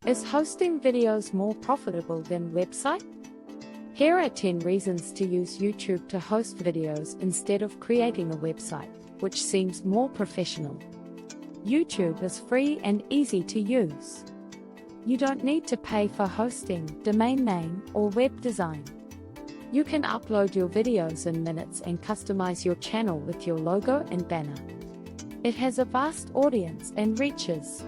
Is hosting videos more profitable than website? Here are 10 reasons to use YouTube to host videos instead of creating a website, which seems more professional. YouTube is free and easy to use. You don't need to pay for hosting, domain name, or web design. You can upload your videos in minutes and customize your channel with your logo and banner. It has a vast audience and reaches.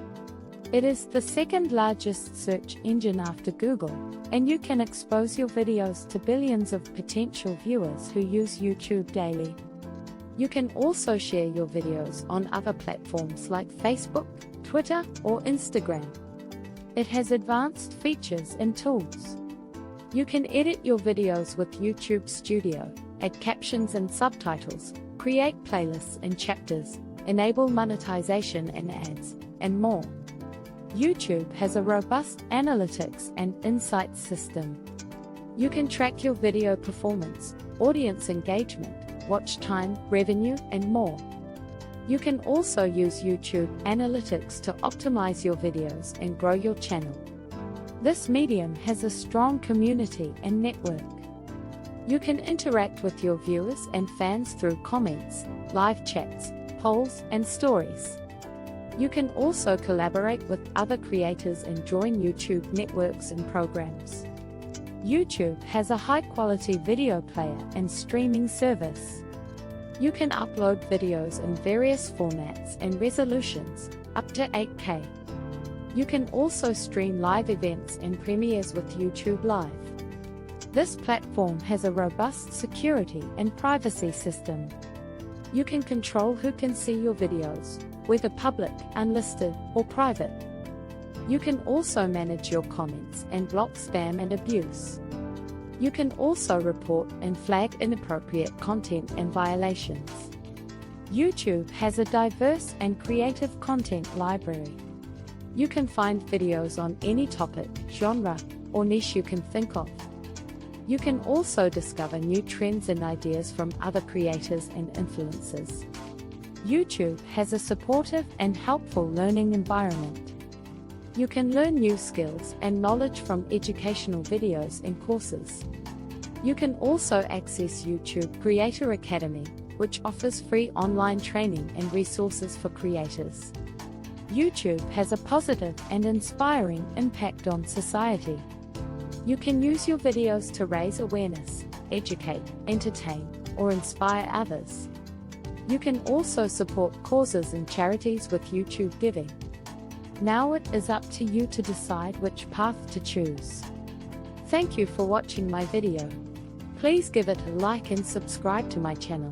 It is the second largest search engine after Google, and you can expose your videos to billions of potential viewers who use YouTube daily. You can also share your videos on other platforms like Facebook, Twitter, or Instagram. It has advanced features and tools. You can edit your videos with YouTube Studio, add captions and subtitles, create playlists and chapters, enable monetization and ads, and more. YouTube has a robust analytics and insights system. You can track your video performance, audience engagement, watch time, revenue, and more. You can also use YouTube Analytics to optimize your videos and grow your channel. This medium has a strong community and network. You can interact with your viewers and fans through comments, live chats, polls, and stories. You can also collaborate with other creators and join YouTube networks and programs. YouTube has a high-quality video player and streaming service. You can upload videos in various formats and resolutions, up to 8K. You can also stream live events and premieres with YouTube Live. This platform has a robust security and privacy system. You can control who can see your videos, whether public, unlisted, or private. You can also manage your comments and block spam and abuse. You can also report and flag inappropriate content and violations. YouTube has a diverse and creative content library. You can find videos on any topic, genre, or niche you can think of. You can also discover new trends and ideas from other creators and influencers. YouTube has a supportive and helpful learning environment. You can learn new skills and knowledge from educational videos and courses. You can also access YouTube Creator Academy, which offers free online training and resources for creators. YouTube has a positive and inspiring impact on society. You can use your videos to raise awareness, educate, entertain, or inspire others. You can also support causes and charities with YouTube Giving. Now it is up to you to decide which path to choose. Thank you for watching my video. Please give it a like and subscribe to my channel.